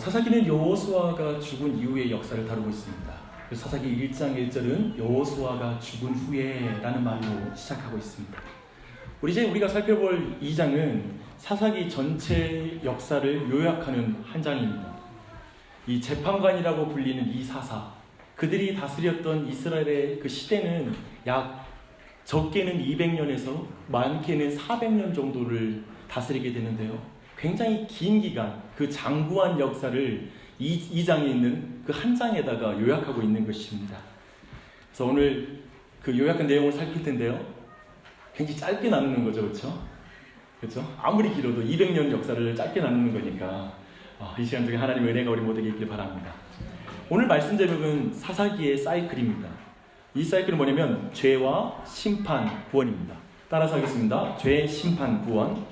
사사기는 여호수아가 죽은 이후의 역사를 다루고 있습니다. 사사기 1장 1절은 여호수아가 죽은 후에 라는 말로 시작하고 있습니다. 우리가 살펴볼 2장은 사사기 전체 역사를 요약하는 한 장입니다. 이 재판관이라고 불리는 이 사사, 그들이 다스렸던 이스라엘의 그 시대는 약 적게는 200년에서 많게는 400년 정도를 다스리게 되는데요. 굉장히 긴 기간, 그 장구한 역사를 이 장에 있는 그 한 장에다가 요약하고 있는 것입니다. 그래서 오늘 그 요약한 내용을 살필 텐데요. 굉장히 짧게 나누는 거죠, 그렇죠? 아무리 길어도 200년 역사를 짧게 나누는 거니까 이 시간 중에 하나님의 은혜가 우리 모두에게 있길 바랍니다. 오늘 말씀 제목은 사사기의 사이클입니다. 이 사이클은 뭐냐면 죄와 심판, 구원입니다. 따라서 하겠습니다. 죄, 심판, 구원.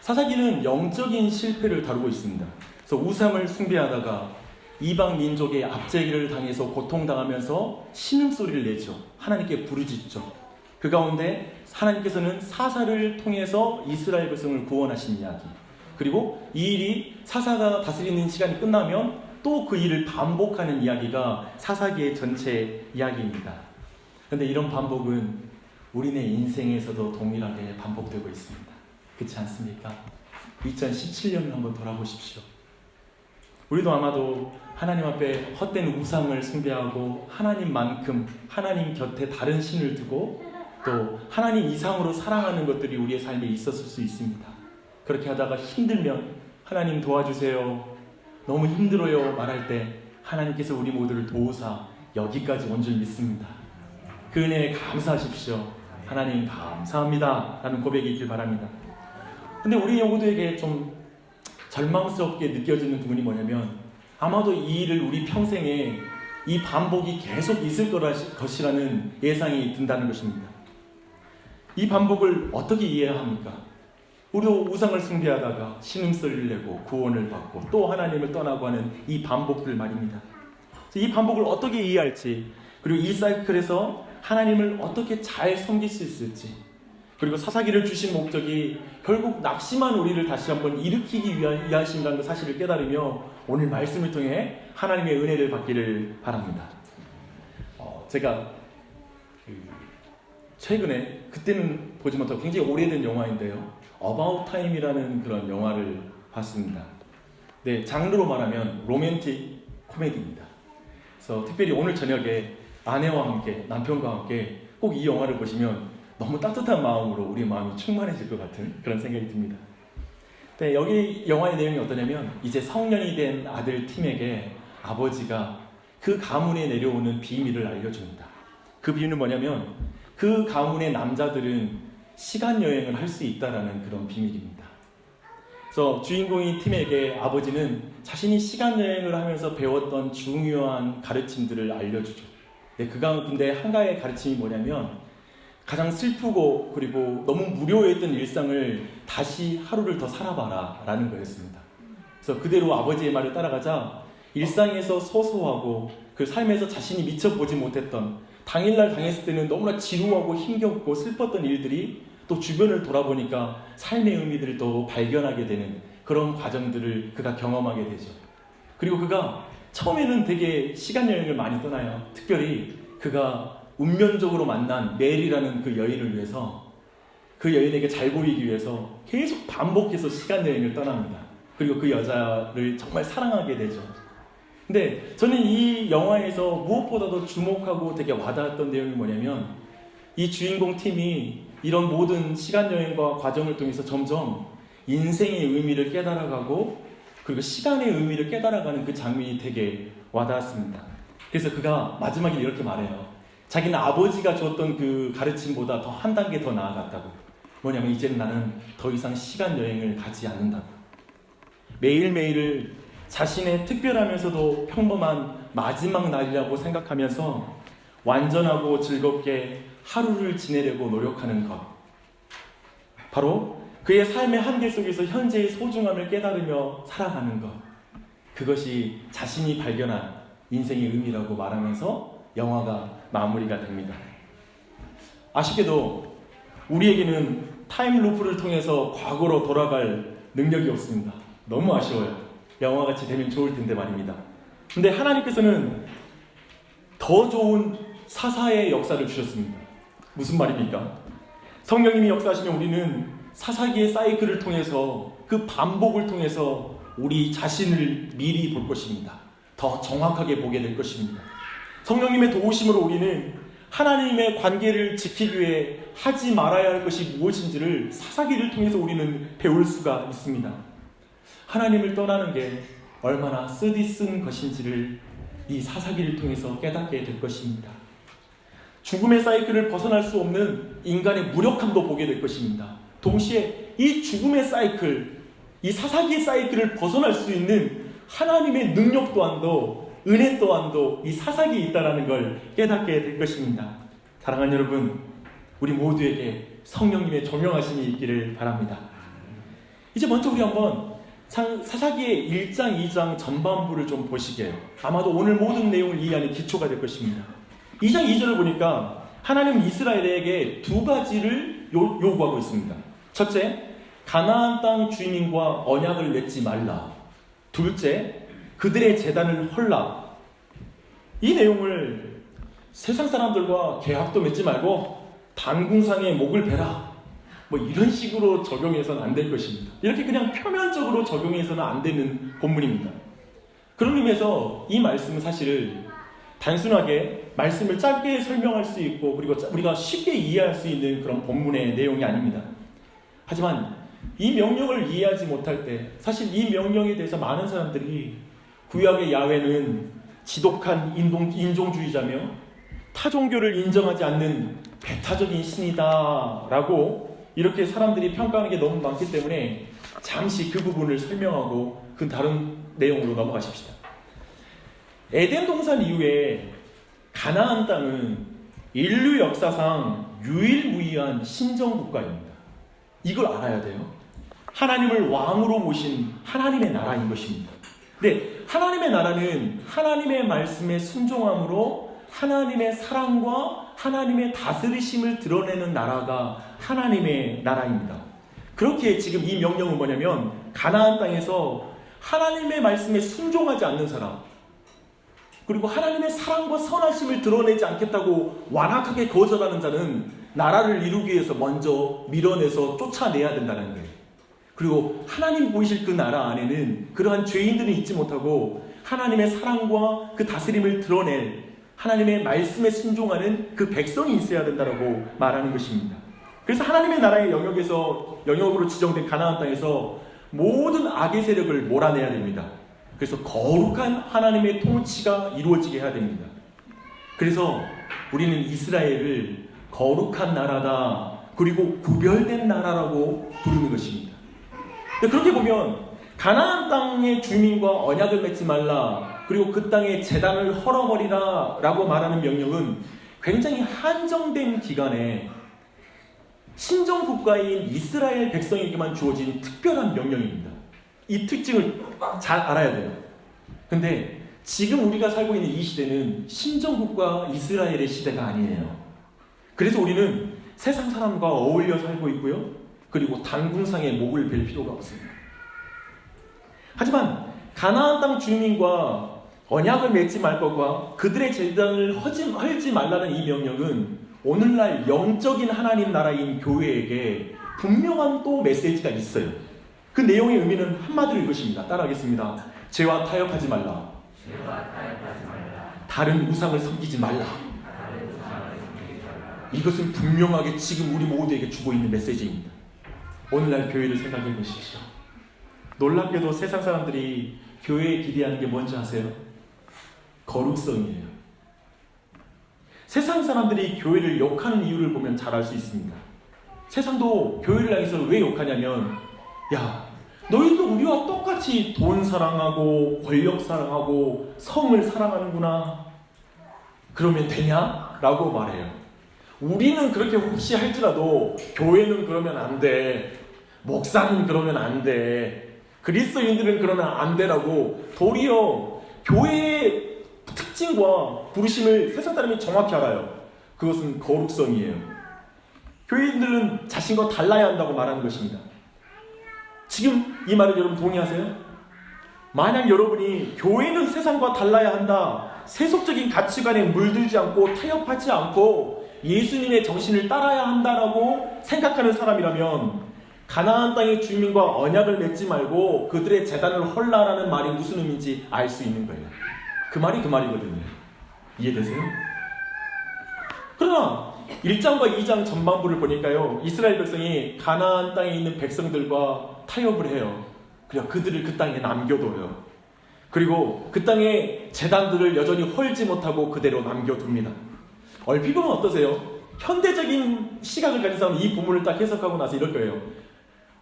사사기는 영적인 실패를 다루고 있습니다. 그래서 우상을 숭배하다가 이방 민족의 압제기를 당해서 고통당하면서 신음소리를 내죠. 하나님께 부르짖죠. 그 가운데 하나님께서는 사사를 통해서 이스라엘 백성을 구원하신 이야기, 그리고 이 일이 사사가 다스리는 시간이 끝나면 또 그 일을 반복하는 이야기가 사사기의 전체 이야기입니다. 그런데 이런 반복은 우리네 인생에서도 동일하게 반복되고 있습니다. 그렇지 않습니까? 2017년을 한번 돌아보십시오. 우리도 아마도 하나님 앞에 헛된 우상을 숭배하고 하나님만큼 하나님 곁에 다른 신을 두고 또 하나님 이상으로 사랑하는 것들이 우리의 삶에 있었을 수 있습니다. 그렇게 하다가 힘들면 하나님 도와주세요, 너무 힘들어요 말할 때 하나님께서 우리 모두를 도우사 여기까지 온 줄 믿습니다. 그 은혜에 감사하십시오. 하나님 감사합니다 라는 고백이 있길 바랍니다. 근데 우리 모두에게 좀 절망스럽게 느껴지는 부분이 뭐냐면 아마도 이 일을 우리 평생에 이 반복이 계속 있을 것이라는 예상이 든다는 것입니다. 이 반복을 어떻게 이해해야 합니까? 우리도 우상을 숭배하다가 신음소리를 내고 구원을 받고 또 하나님을 떠나고 하는 이 반복들 말입니다. 이 반복을 어떻게 이해할지, 그리고 이 사이클에서 하나님을 어떻게 잘 섬길 수 있을지, 그리고 사사기를 주신 목적이 결국 낙심한 우리를 다시 한번 일으키기 위하신다는 사실을 깨달으며 오늘 말씀을 통해 하나님의 은혜를 받기를 바랍니다. 제가 최근에, 그때는 보지 못하고 굉장히 오래된 영화인데요, About Time이라는 그런 영화를 봤습니다. 네, 장르로 말하면 로맨틱 코미디입니다. 그래서 특별히 오늘 저녁에 아내와 함께, 남편과 함께 꼭 이 영화를 보시면 너무 따뜻한 마음으로 우리의 마음이 충만해질 것 같은 그런 생각이 듭니다. 네, 여기 영화의 내용이 어떠냐면 이제 성년이 된 아들 팀에게 아버지가 그 가문에 내려오는 비밀을 알려줍니다. 그 비밀은 뭐냐면 그 가문의 남자들은 시간여행을 할 수 있다는 그런 비밀입니다. 그래서 주인공인 팀에게 아버지는 자신이 시간여행을 하면서 배웠던 중요한 가르침들을 알려주죠. 네, 근데 한 가지의 가르침이 뭐냐면 가장 슬프고 그리고 너무 무료했던 일상을 다시 하루를 더 살아봐라 라는 거였습니다. 그래서 그대로 아버지의 말을 따라가자 일상에서 소소하고 그 삶에서 자신이 미처 보지 못했던, 당일날 당했을 때는 너무나 지루하고 힘겹고 슬펐던 일들이 또 주변을 돌아보니까 삶의 의미들을 또 발견하게 되는 그런 과정들을 그가 경험하게 되죠. 그리고 그가 처음에는 되게 시간여행을 많이 떠나요. 특별히 그가 운명적으로 만난 멜이라는 그 여인을 위해서, 그 여인에게 잘 보이기 위해서 계속 반복해서 시간여행을 떠납니다. 그리고 그 여자를 정말 사랑하게 되죠. 근데 저는 이 영화에서 무엇보다도 주목하고 되게 와닿았던 내용이 뭐냐면 이 주인공 팀이 이런 모든 시간여행과 과정을 통해서 점점 인생의 의미를 깨달아가고 그리고 시간의 의미를 깨달아가는 그 장면이 되게 와닿았습니다. 그래서 그가 마지막에 이렇게 말해요. 자기는 아버지가 줬던 그 가르침보다 더 한 단계 더 나아갔다고. 뭐냐면 이제는 나는 더 이상 시간여행을 가지 않는다고. 매일매일을 자신의 특별하면서도 평범한 마지막 날이라고 생각하면서 완전하고 즐겁게 하루를 지내려고 노력하는 것, 바로 그의 삶의 한계 속에서 현재의 소중함을 깨달으며 살아가는 것, 그것이 자신이 발견한 인생의 의미라고 말하면서 영화가 마무리가 됩니다. 아쉽게도 우리에게는 타임루프를 통해서 과거로 돌아갈 능력이 없습니다. 너무 아쉬워요. 영화같이 되면 좋을 텐데 말입니다. 근데 하나님께서는 더 좋은 사사의 역사를 주셨습니다. 무슨 말입니까? 성령님이 역사하시면 우리는 사사기의 사이클을 통해서 그 반복을 통해서 우리 자신을 미리 볼 것입니다. 더 정확하게 보게 될 것입니다. 성령님의 도우심으로 우리는 하나님의 관계를 지키기 위해 하지 말아야 할 것이 무엇인지를 사사기를 통해서 우리는 배울 수가 있습니다. 하나님을 떠나는 게 얼마나 쓰디쓴 것인지를 이 사사기를 통해서 깨닫게 될 것입니다. 죽음의 사이클을 벗어날 수 없는 인간의 무력함도 보게 될 것입니다. 동시에 이 죽음의 사이클, 이 사사기의 사이클을 벗어날 수 있는 하나님의 능력 또한도, 은혜 또한도 이 사사기에 있다는 걸 깨닫게 될 것입니다. 사랑하는 여러분, 우리 모두에게 성령님의 조명하심이 있기를 바랍니다. 이제 먼저 우리 한번 사사기의 1장, 2장 전반부를 좀 보시게요. 아마도 오늘 모든 내용을 이해하는 기초가 될 것입니다. 2장 2절을 보니까 하나님은 이스라엘에게 두 가지를 요구하고 있습니다. 첫째, 가나안 땅 주민과 언약을 맺지 말라. 둘째, 그들의 제단을 헐라. 이 내용을 세상 사람들과 계약도 맺지 말고 단궁상에 목을 베라, 뭐 이런 식으로 적용해서는 안 될 것입니다. 이렇게 그냥 표면적으로 적용해서는 안 되는 본문입니다. 그런 의미에서 이 말씀은 사실 단순하게 말씀을 짧게 설명할 수 있고 그리고 우리가 쉽게 이해할 수 있는 그런 본문의 내용이 아닙니다. 하지만 이 명령을 이해하지 못할 때 사실 이 명령에 대해서 많은 사람들이 구약의 야훼는 지독한 인종주의자며 타종교를 인정하지 않는 배타적인 신이다 라고 이렇게 사람들이 평가하는 게 너무 많기 때문에 잠시 그 부분을 설명하고 그 다른 내용으로 넘어가십시다. 에덴 동산 이후에 가나안 땅은 인류 역사상 유일무이한 신정국가입니다. 이걸 알아야 돼요. 하나님을 왕으로 모신 하나님의 나라인 것입니다. 근데 하나님의 나라는 하나님의 말씀에 순종함으로 하나님의 사랑과 하나님의 다스리심을 드러내는 나라가 하나님의 나라입니다. 그렇게 지금 이 명령은 뭐냐면 가나안 땅에서 하나님의 말씀에 순종하지 않는 사람, 그리고 하나님의 사랑과 선하심을 드러내지 않겠다고 완악하게 거절하는 자는 나라를 이루기 위해서 먼저 밀어내서 쫓아내야 된다는 거예요. 그리고 하나님 보이실 그 나라 안에는 그러한 죄인들은 있지 못하고 하나님의 사랑과 그 다스림을 드러낼 하나님의 말씀에 순종하는 그 백성이 있어야 된다고 말하는 것입니다. 그래서 하나님의 나라의 영역으로 지정된 가나안 땅에서 모든 악의 세력을 몰아내야 됩니다. 그래서 거룩한 하나님의 통치가 이루어지게 해야 됩니다. 그래서 우리는 이스라엘을 거룩한 나라다, 그리고 구별된 나라라고 부르는 것입니다. 그렇게 보면 가나안 땅의 주민과 언약을 맺지 말라, 그리고 그 땅의 제단을 헐어버리라 라고 말하는 명령은 굉장히 한정된 기간에 신정국가인 이스라엘 백성에게만 주어진 특별한 명령입니다. 이 특징을 잘 알아야 돼요. 근데 지금 우리가 살고 있는 이 시대는 신정국가 이스라엘의 시대가 아니에요. 그래서 우리는 세상 사람과 어울려 살고 있고요, 그리고 단궁상에 목을 벨 필요가 없습니다. 하지만 가나안 땅 주민과 언약을 맺지 말 것과 그들의 제단을 헐지 말라는 이 명령은 오늘날 영적인 하나님 나라인 교회에게 분명한 또 메시지가 있어요. 그 내용의 의미는 한마디로 이것입니다. 따라하겠습니다. 죄와 타협하지 말라. 다른 우상을 섬기지 말라. 이것은 분명하게 지금 우리 모두에게 주고 있는 메시지입니다. 오늘날 교회를 생각해 보십시오. 놀랍게도 세상 사람들이 교회에 기대하는 게 뭔지 아세요? 거룩성이에요. 세상 사람들이 교회를 욕하는 이유를 보면 잘 알 수 있습니다. 세상도 교회를 향해서 왜 욕하냐면, 야, 너희도 우리와 똑같이 돈 사랑하고 권력 사랑하고 성을 사랑하는구나. 그러면 되냐? 라고 말해요. 우리는 그렇게 혹시 할지라도 교회는 그러면 안 돼. 목사는 그러면 안 돼. 그리스도인들은 그러면 안 되라고 도리어 교회의 특징과 부르심을 세상 사람이 정확히 알아요. 그것은 거룩성이에요. 교회인들은 자신과 달라야 한다고 말하는 것입니다. 지금 이 말을 여러분 동의하세요? 만약 여러분이 교회는 세상과 달라야 한다, 세속적인 가치관에 물들지 않고 타협하지 않고 예수님의 정신을 따라야 한다라고 생각하는 사람이라면 가나안 땅의 주민과 언약을 맺지 말고 그들의 제단을 헐라라는 말이 무슨 의미인지 알 수 있는 거예요. 그 말이 그 말이거든요. 이해되세요? 그러나 1장과 2장 전반부를 보니까요, 이스라엘 백성이 가나안 땅에 있는 백성들과 타협을 해요. 그리고 그들을 그 땅에 남겨둬요. 그리고 그 땅의 제단들을 여전히 헐지 못하고 그대로 남겨둡니다. 얼핏 보면 어떠세요? 현대적인 시각을 가진 사람은 이 부분을 딱 해석하고 나서 이럴 거예요.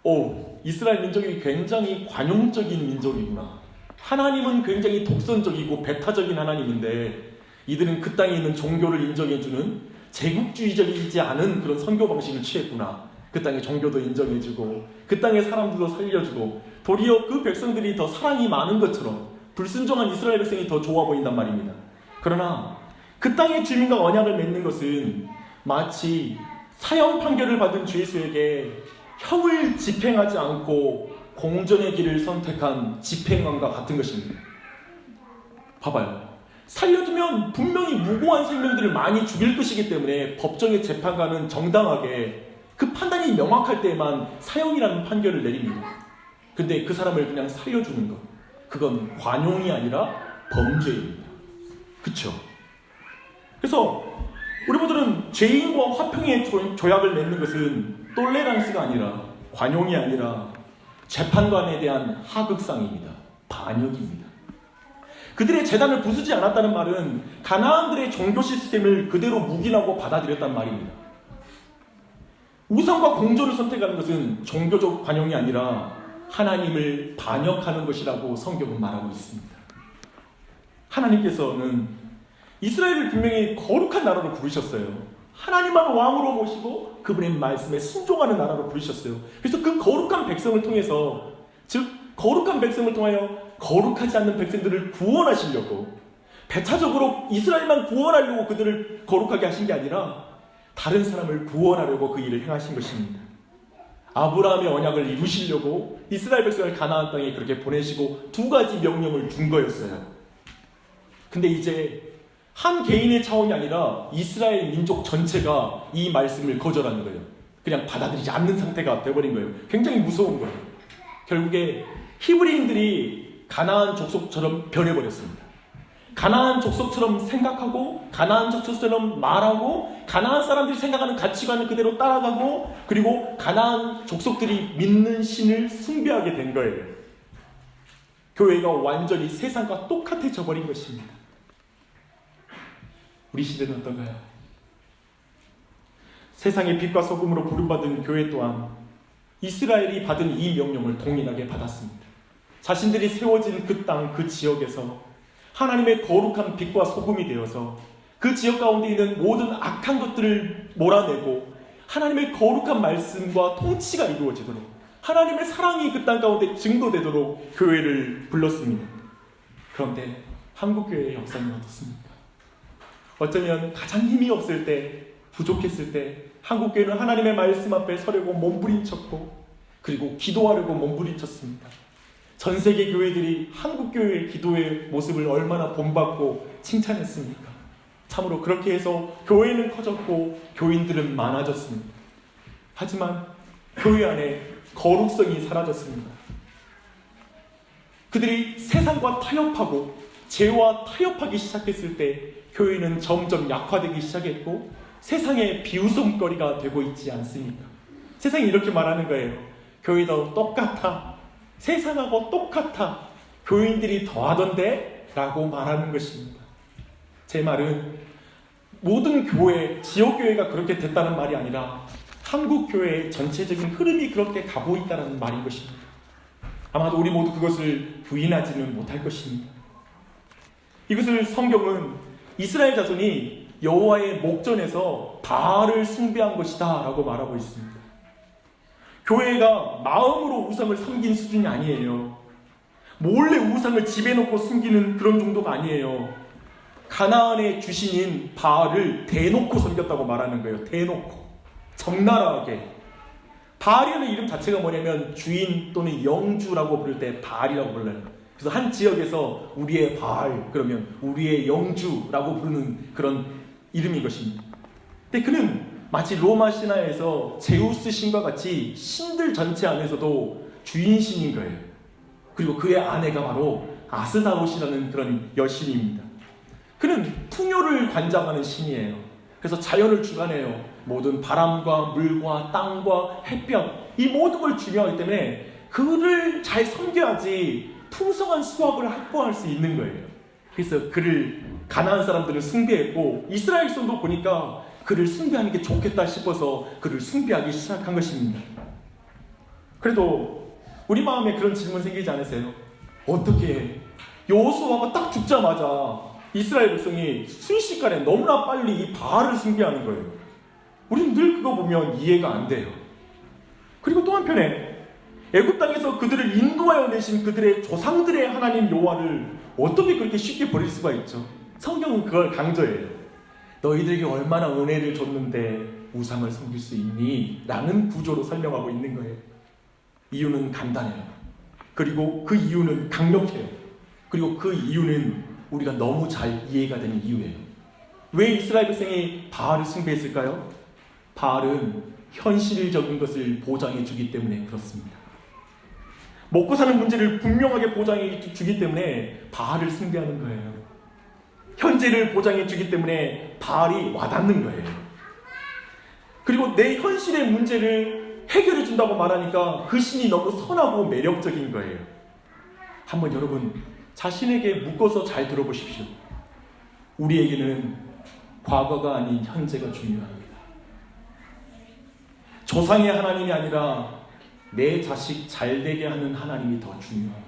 오, 이스라엘 민족이 굉장히 관용적인 민족이구나. 하나님은 굉장히 독선적이고 배타적인 하나님인데 이들은 그 땅에 있는 종교를 인정해주는 제국주의적이지 않은 그런 선교 방식을 취했구나. 그 땅의 종교도 인정해주고 그 땅의 사람들도 살려주고 도리어 그 백성들이 더 사랑이 많은 것처럼 불순종한 이스라엘 백성이 더 좋아 보인단 말입니다. 그러나 그 땅의 주민과 언약을 맺는 것은 마치 사형 판결을 받은 죄수에게 형을 집행하지 않고 공전의 길을 선택한 집행관과 같은 것입니다. 봐봐요. 살려두면 분명히 무고한 생명들을 많이 죽일 것이기 때문에 법정의 재판관은 정당하게 그 판단이 명확할 때에만 사형이라는 판결을 내립니다. 근데 그 사람을 그냥 살려주는 것, 그건 관용이 아니라 범죄입니다. 그쵸? 그래서 우리 모두는 죄인과 화평의 조약을 맺는 것은 똘레랑스가 아니라 관용이 아니라 재판관에 대한 하극상입니다. 반역입니다. 그들의 제단을 부수지 않았다는 말은 가나안들의 종교 시스템을 그대로 묵인하고 받아들였단 말입니다. 우상과 공조를 선택하는 것은 종교적 관용이 아니라 하나님을 반역하는 것이라고 성경은 말하고 있습니다. 하나님께서는 이스라엘을 분명히 거룩한 나라로 부르셨어요. 하나님만 왕으로 모시고 그분의 말씀에 순종하는 나라로 부르셨어요. 그래서 그 거룩한 백성을 통해서, 즉 거룩한 백성을 통하여 거룩하지 않는 백성들을 구원하시려고, 배타적으로 이스라엘만 구원하려고 그들을 거룩하게 하신 게 아니라 다른 사람을 구원하려고 그 일을 행하신 것입니다. 아브라함의 언약을 이루시려고 이스라엘 백성을 가나안 땅에 그렇게 보내시고 두 가지 명령을 준 거였어요. 근데 이제 한 개인의 차원이 아니라 이스라엘 민족 전체가 이 말씀을 거절하는 거예요. 그냥 받아들이지 않는 상태가 되어버린 거예요. 굉장히 무서운 거예요. 결국에 히브리인들이 가나안 족속처럼 변해버렸습니다. 가나안 족속처럼 생각하고 가나안 족속처럼 말하고 가나안 사람들이 생각하는 가치관을 그대로 따라가고 그리고 가나안 족속들이 믿는 신을 숭배하게 된 거예요. 교회가 완전히 세상과 똑같아져 버린 것입니다. 우리 시대는 어떤가요? 세상의 빛과 소금으로 부름받은 교회 또한 이스라엘이 받은 이 명령을 동일하게 받았습니다. 자신들이 세워진 그 땅, 그 지역에서 하나님의 거룩한 빛과 소금이 되어서 그 지역 가운데 있는 모든 악한 것들을 몰아내고 하나님의 거룩한 말씀과 통치가 이루어지도록, 하나님의 사랑이 그 땅 가운데 증거되도록 교회를 불렀습니다. 그런데 한국교회의 역사는 어떻습니까? 어쩌면 가장 힘이 없을 때, 부족했을 때 한국교회는 하나님의 말씀 앞에 서려고 몸부림쳤고 그리고 기도하려고 몸부림쳤습니다. 전 세계 교회들이 한국교회의 기도의 모습을 얼마나 본받고 칭찬했습니까? 참으로 그렇게 해서 교회는 커졌고 교인들은 많아졌습니다. 하지만 교회 안에 거룩성이 사라졌습니다. 그들이 세상과 타협하고 죄와 타협하기 시작했을 때 교회는 점점 약화되기 시작했고 세상의 비웃음거리가 되고 있지 않습니까? 세상이 이렇게 말하는 거예요. 교회도 똑같아. 세상하고 똑같아. 교인들이 더하던데? 라고 말하는 것입니다. 제 말은 모든 교회, 지역교회가 그렇게 됐다는 말이 아니라 한국교회의 전체적인 흐름이 그렇게 가고 있다는 말인 것입니다. 아마도 우리 모두 그것을 부인하지는 못할 것입니다. 이것을 성경은 이스라엘 자손이 여호와의 목전에서 바알을 숭배한 것이다 라고 말하고 있습니다. 교회가 마음으로 우상을 섬긴 수준이 아니에요. 몰래 우상을 집에 놓고 숨기는 그런 정도가 아니에요. 가나안의 주신인 바알을 대놓고 섬겼다고 말하는 거예요. 대놓고, 적나라하게. 바알이라는 이름 자체가 뭐냐면 주인 또는 영주라고 부를 때 바알이라고 불러요. 그래서 한 지역에서 우리의 바알, 그러면 우리의 영주라고 부르는 그런 이름인 것입니다. 근데 그는 마치 로마 신화에서 제우스 신과 같이 신들 전체 안에서도 주인신인 거예요. 그리고 그의 아내가 바로 아스다롯이라는 그런 여신입니다. 그는 풍요를 관장하는 신이에요. 그래서 자연을 주관해요. 모든 바람과 물과 땅과 햇볕, 이 모든 걸 중요하기 때문에 그를 잘 섬겨야지 풍성한 수확을 확보할 수 있는 거예요. 그래서 그를 가나안 사람들은 숭배했고 이스라엘 백성도 보니까 그를 숭배하는 게 좋겠다 싶어서 그를 숭배하기 시작한 것입니다. 그래도 우리 마음에 그런 질문 생기지 않으세요? 어떻게 여호수아가 딱 죽자마자 이스라엘 백성이 순식간에 너무나 빨리 이 바알을 숭배하는 거예요. 우리는 늘 그거 보면 이해가 안 돼요. 그리고 또 한편에 애굽 땅에서 그들을 인도하여 내신 그들의 조상들의 하나님 여호와를 어떻게 그렇게 쉽게 버릴 수가 있죠? 성경은 그걸 강조해요. 너희들에게 얼마나 은혜를 줬는데 우상을 섬길 수 있니? 라는 구조로 설명하고 있는 거예요. 이유는 간단해요. 그리고 그 이유는 강력해요. 그리고 그 이유는 우리가 너무 잘 이해가 되는 이유예요. 왜 이스라엘 백성이 바알을 숭배했을까요? 바알은 현실적인 것을 보장해 주기 때문에 그렇습니다. 먹고 사는 문제를 분명하게 보장해 주기 때문에 바알을 숭배하는 거예요. 현재를 보장해 주기 때문에 바알이 와닿는 거예요. 그리고 내 현실의 문제를 해결해 준다고 말하니까 그 신이 너무 선하고 매력적인 거예요. 한번 여러분 자신에게 묶어서 잘 들어보십시오. 우리에게는 과거가 아닌 현재가 중요합니다. 조상의 하나님이 아니라 내 자식 잘되게 하는 하나님이 더 중요합니다.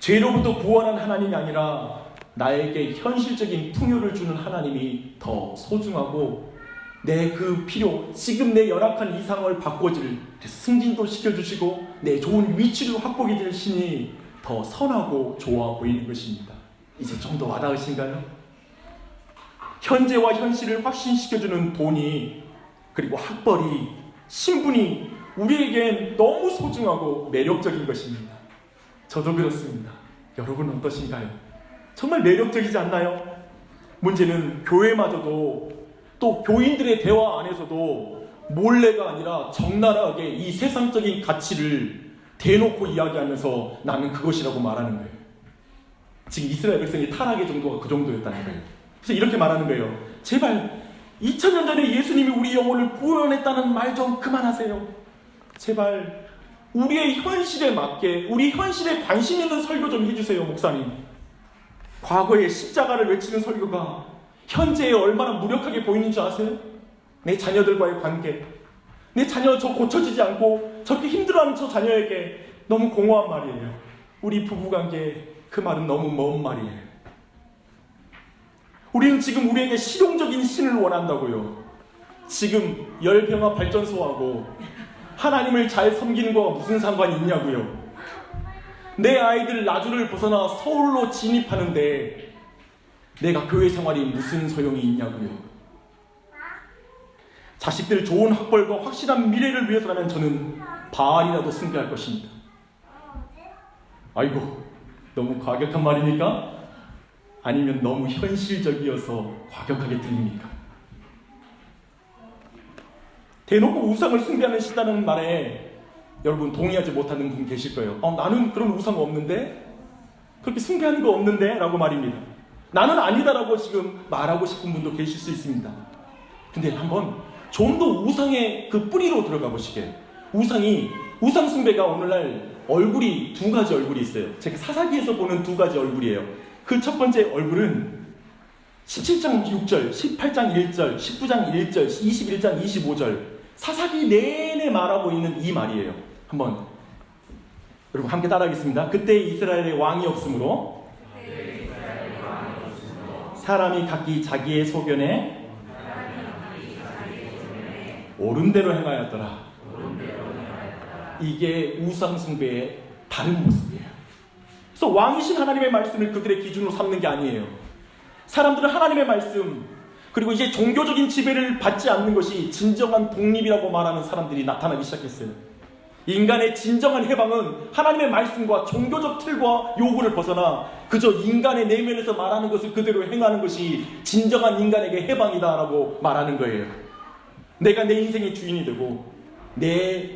죄로부터 구원한 하나님이 아니라 나에게 현실적인 풍요를 주는 하나님이 더 소중하고 내 그 필요, 지금 내 열악한 이 상황을 바꿔줄 승진도 시켜주시고 내 좋은 위치를 확보해 줄 신이 더 선하고 좋아 보이는 것입니다. 이제 좀 더 와닿으신가요? 현재와 현실을 확신시켜주는 돈이, 그리고 학벌이, 신분이 우리에겐 너무 소중하고 매력적인 것입니다. 저도 그렇습니다. 여러분은 어떠신가요? 정말 매력적이지 않나요? 문제는 교회마저도 또 교인들의 대화 안에서도 몰래가 아니라 적나라하게 이 세상적인 가치를 대놓고 이야기하면서 나는 그것이라고 말하는 거예요. 지금 이스라엘 백성의 타락의 정도가 그 정도였다는 거예요. 그래서 이렇게 말하는 거예요. 제발 2000년 전에 예수님이 우리 영혼을 구원했다는 말 좀 그만하세요. 제발 우리의 현실에 맞게, 우리 현실에 관심 있는 설교 좀 해주세요, 목사님. 과거의 십자가를 외치는 설교가 현재에 얼마나 무력하게 보이는 줄 아세요? 내 자녀들과의 관계, 내 자녀 저 고쳐지지 않고 저렇게 힘들어하는 저 자녀에게 너무 공허한 말이에요. 우리 부부관계, 그 말은 너무 먼 말이에요. 우리는 지금 우리에게 실용적인 신을 원한다고요. 지금 열병화 발전소하고 하나님을 잘 섬기는 거가 무슨 상관이 있냐고요. 내 아이들 나주를 벗어나 서울로 진입하는데 내가 교회 생활이 무슨 소용이 있냐고요. 자식들 좋은 학벌과 확실한 미래를 위해서라면 저는 바알이라도 숭배할 것입니다. 아이고, 너무 과격한 말입니까? 아니면 너무 현실적이어서 과격하게 들립니까? 대놓고 우상을 숭배하는 시다는 말에 여러분 동의하지 못하는 분 계실 거예요. 나는 그런 우상 없는데? 그렇게 숭배하는 거 없는데? 라고 말입니다. 나는 아니다라고 지금 말하고 싶은 분도 계실 수 있습니다. 근데 한번 좀 더 우상의 그 뿌리로 들어가 보시게요. 우상 숭배가 오늘날 얼굴이 두 가지 얼굴이 있어요. 제가 사사기에서 보는 두 가지 얼굴이에요. 그 첫 번째 얼굴은 17장 6절, 18장 1절, 19장 1절, 21장 25절 사사기 내내 말하고 있는 이 말이에요. 한번 여러분 함께 따라하겠습니다. 그때 이스라엘에 왕이 없으므로 사람이 각기 자기의 소견에 옳은 대로 행하였더라. 이게 우상 숭배의 다른 모습이에요. 그래서 왕이신 하나님의 말씀을 그들의 기준으로 삼는 게 아니에요. 사람들은 하나님의 말씀, 그리고 이제 종교적인 지배를 받지 않는 것이 진정한 독립이라고 말하는 사람들이 나타나기 시작했어요. 인간의 진정한 해방은 하나님의 말씀과 종교적 틀과 요구를 벗어나 그저 인간의 내면에서 말하는 것을 그대로 행하는 것이 진정한 인간에게 해방이다라고 말하는 거예요. 내가 내 인생의 주인이 되고 내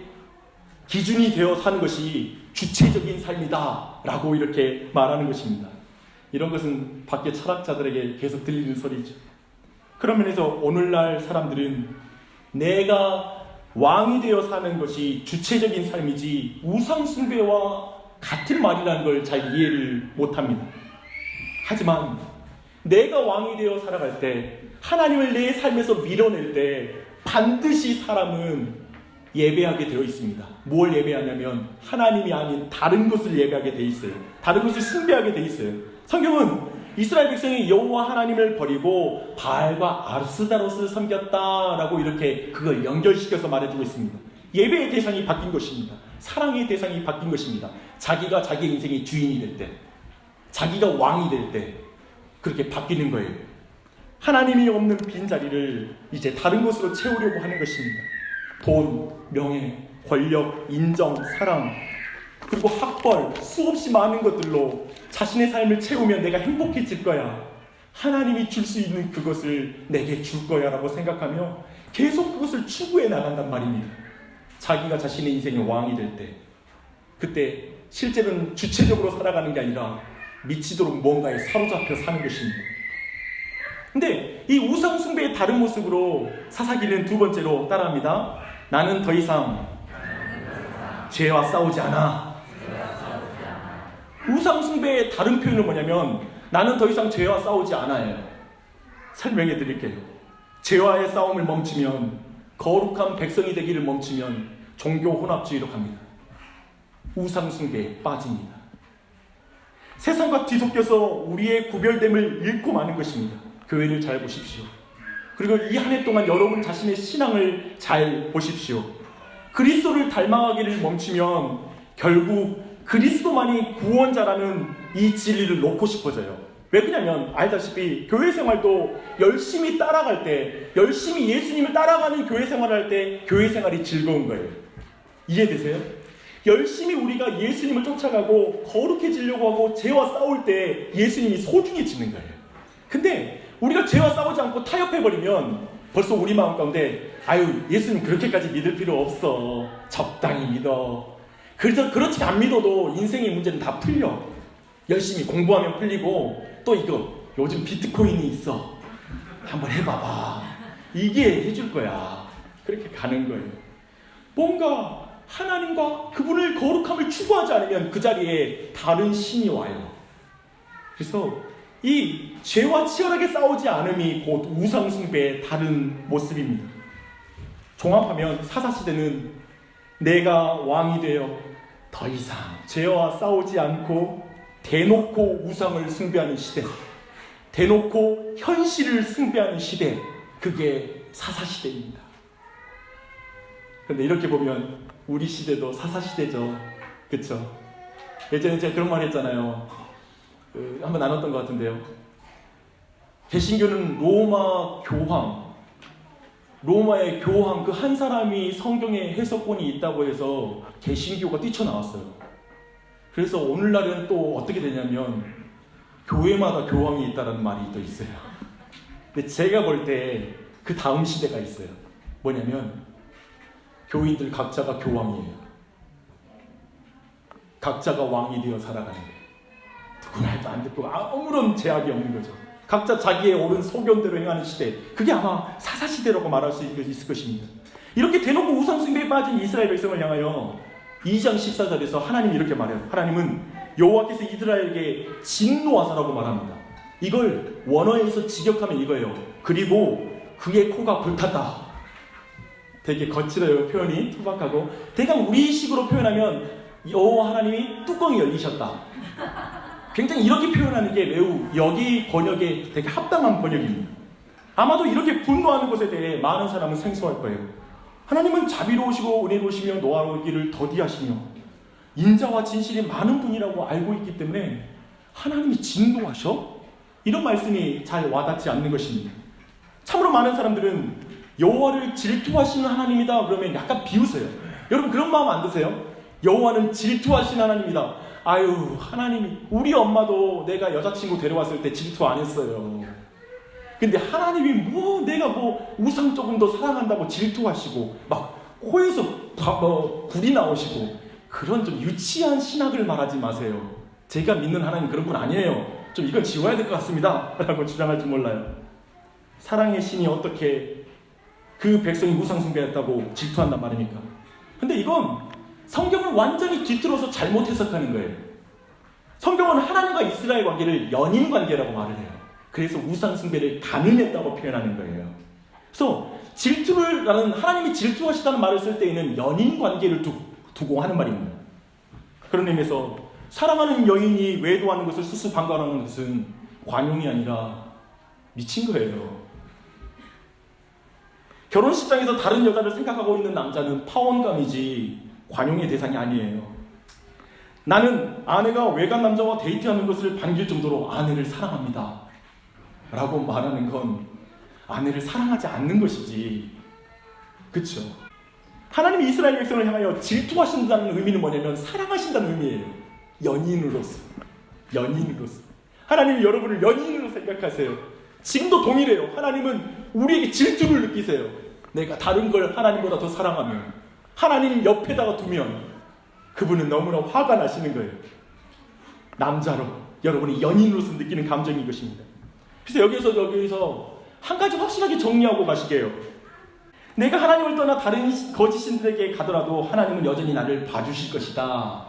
기준이 되어 사는 것이 주체적인 삶이다라고 이렇게 말하는 것입니다. 이런 것은 밖에 철학자들에게 계속 들리는 소리죠. 그런 면에서 오늘날 사람들은 내가 왕이 되어 사는 것이 주체적인 삶이지 우상숭배와 같은 말이라는 걸 잘 이해를 못합니다. 하지만 내가 왕이 되어 살아갈 때, 하나님을 내 삶에서 밀어낼 때 반드시 사람은 예배하게 되어 있습니다. 뭘 예배하냐면 하나님이 아닌 다른 것을 예배하게 되어 있어요. 다른 것을 숭배하게 되어 있어요. 성경은 이스라엘 백성이 여호와 하나님을 버리고 바알과 아스다롯을 섬겼다라고 이렇게 그걸 연결시켜서 말해주고 있습니다. 예배의 대상이 바뀐 것입니다. 사랑의 대상이 바뀐 것입니다. 자기가 자기 인생의 주인이 될 때, 자기가 왕이 될 때 그렇게 바뀌는 거예요. 하나님이 없는 빈자리를 이제 다른 것으로 채우려고 하는 것입니다. 돈, 명예, 권력, 인정, 사랑, 그리고 학벌, 수없이 많은 것들로 자신의 삶을 채우면 내가 행복해질 거야. 하나님이 줄 수 있는 그것을 내게 줄 거야 라고 생각하며 계속 그것을 추구해 나간단 말입니다. 자기가 자신의 인생의 왕이 될 때, 그때 실제로는 주체적으로 살아가는 게 아니라 미치도록 뭔가에 사로잡혀 사는 것입니다. 근데 이 우상숭배의 다른 모습으로 사사기는 두 번째로 따라합니다. 나는 더 이상 죄와 싸우지 않아. 우상숭배의 다른 표현은 뭐냐면 나는 더 이상 죄와 싸우지 않아요. 설명해 드릴게요. 죄와의 싸움을 멈추면, 거룩한 백성이 되기를 멈추면 종교 혼합주의로 갑니다. 우상숭배에 빠집니다. 세상과 뒤섞여서 우리의 구별됨을 잃고 마는 것입니다. 교회를 잘 보십시오. 그리고 이 한 해 동안 여러분 자신의 신앙을 잘 보십시오. 그리스도를 닮아가기를 멈추면 결국 그리스도만이 구원자라는 이 진리를 놓고 싶어져요. 왜 그러냐면 알다시피 교회 생활도 열심히 따라갈 때, 열심히 예수님을 따라가는 교회 생활을 할 때 교회 생활이 즐거운 거예요. 이해되세요? 열심히 우리가 예수님을 쫓아가고 거룩해지려고 하고 죄와 싸울 때 예수님이 소중해지는 거예요. 근데 우리가 죄와 싸우지 않고 타협해버리면 벌써 우리 마음 가운데 아유, 예수님 그렇게까지 믿을 필요 없어. 적당히 믿어. 그래서 그렇지 안 믿어도 인생의 문제는 다 풀려. 열심히 공부하면 풀리고, 또 이거 요즘 비트코인이 있어. 한번 해봐봐. 이게 해줄 거야. 그렇게 가는 거예요. 뭔가 하나님과 그분을 거룩함을 추구하지 않으면 그 자리에 다른 신이 와요. 그래서 이 죄와 치열하게 싸우지 않음이 곧 우상숭배의 다른 모습입니다. 종합하면 사사시대는 내가 왕이 되어 더 이상 죄와 싸우지 않고 대놓고 우상을 숭배하는 시대, 대놓고 현실을 숭배하는 시대, 그게 사사시대입니다. 그런데 이렇게 보면 우리 시대도 사사시대죠. 그쵸? 예전에 제가 그런 말 했잖아요. 한번 나눴던 것 같은데요. 개신교는 로마 교황, 로마의 교황 그 한 사람이 성경에 해석권이 있다고 해서 개신교가 뛰쳐나왔어요. 그래서 오늘날은 또 어떻게 되냐면 교회마다 교황이 있다는 말이 또 있어요. 근데 제가 볼 때 그 다음 시대가 있어요. 뭐냐면 교인들 각자가 교황이에요. 각자가 왕이 되어 살아가는 거예요. 누구 말도 안 듣고 아무런 제약이 없는 거죠. 각자 자기의 옳은 소견대로 행하는 시대, 그게 아마 사사시대라고 말할 수 있을 것입니다. 이렇게 대놓고 우상숭배에 빠진 이스라엘 백성을 향하여 2장 14절에서 하나님이 이렇게 말해요. 하나님은 여호와께서 이스라엘에게 진노하사라고 말합니다. 이걸 원어에서 직역하면 이거예요. 그리고 그의 코가 불탔다. 되게 거칠어요. 표현이 투박하고. 대강 우리식으로 표현하면 여호와 하나님이 뚜껑이 열리셨다. 굉장히 이렇게 표현하는 게 매우 여기 번역에 되게 합당한 번역입니다. 아마도 이렇게 분노하는 것에 대해 많은 사람은 생소할 거예요. 하나님은 자비로우시고 은혜로우시며 노하기를 더디하시며 인자와 진실이 많은 분이라고 알고 있기 때문에 하나님이 진노하셔? 이런 말씀이 잘 와닿지 않는 것입니다. 참으로 많은 사람들은 여호와를 질투하시는 하나님이다 그러면 약간 비웃어요. 여러분 그런 마음 안 드세요? 여호와는 질투하신 하나님이다. 아유, 하나님이, 우리 엄마도 내가 여자친구 데려왔을 때 질투 안 했어요. 근데 하나님이 내가 우상 조금 더 사랑한다고 질투하시고 막 코에서 불이 나오시고, 그런 좀 유치한 신학을 말하지 마세요. 제가 믿는 하나님 그런 분 아니에요. 좀 이건 지워야 될 것 같습니다 라고 주장할지 몰라요. 사랑의 신이 어떻게 그 백성이 우상 숭배했다고 질투한단 말입니까? 근데 이건 성경을 완전히 뒤틀어서 잘못 해석하는 거예요. 성경은 하나님과 이스라엘 관계를 연인 관계라고 말을 해요. 그래서 우상 숭배를 가늠했다고 표현하는 거예요. 그래서 질투라는, 하나님이 질투하시다는 말을 쓸 때에는 연인 관계를 두고 하는 말입니다. 그런 의미에서 사랑하는 여인이 외도하는 것을 수수방관하는 것은 관용이 아니라 미친 거예요. 결혼식장에서 다른 여자를 생각하고 있는 남자는 파혼감이지 관용의 대상이 아니에요. 나는 아내가 외간 남자와 데이트하는 것을 반길 정도로 아내를 사랑합니다 라고 말하는 건 아내를 사랑하지 않는 것이지. 그렇죠? 하나님이 이스라엘 백성을 향하여 질투하신다는 의미는 뭐냐면 사랑하신다는 의미예요. 연인으로서. 하나님이 여러분을 연인으로 생각하세요. 지금도 동일해요. 하나님은 우리에게 질투를 느끼세요. 내가 다른 걸 하나님보다 더 사랑하면, 하나님 옆에다가 두면 그분은 너무나 화가 나시는 거예요. 남자로 여러분이 연인으로서 느끼는 감정인 것입니다. 그래서 여기서 한 가지 확실하게 정리하고 가시게요. 내가 하나님을 떠나 다른 거짓 신들에게 가더라도 하나님은 여전히 나를 봐주실 것이다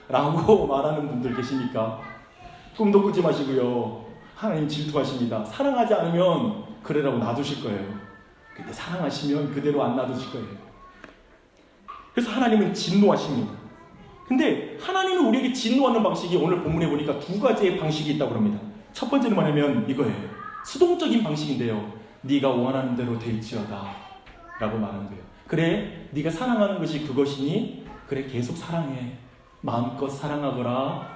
라고 말하는 분들 계십니까? 꿈도 꾸지 마시고요. 하나님 질투하십니다. 사랑하지 않으면 그래라고 놔두실 거예요. 근데 사랑하시면 그대로 안 놔두실 거예요. 그래서 하나님은 진노하십니다. 근데 하나님은 우리에게 진노하는 방식이 오늘 본문에 보니까 두 가지의 방식이 있다고 합니다. 첫 번째는 뭐냐면 이거예요. 수동적인 방식인데요. 네가 원하는 대로 될지어다 라고 말하는 거예요. 그래, 네가 사랑하는 것이 그것이니 그래, 계속 사랑해. 마음껏 사랑하거라.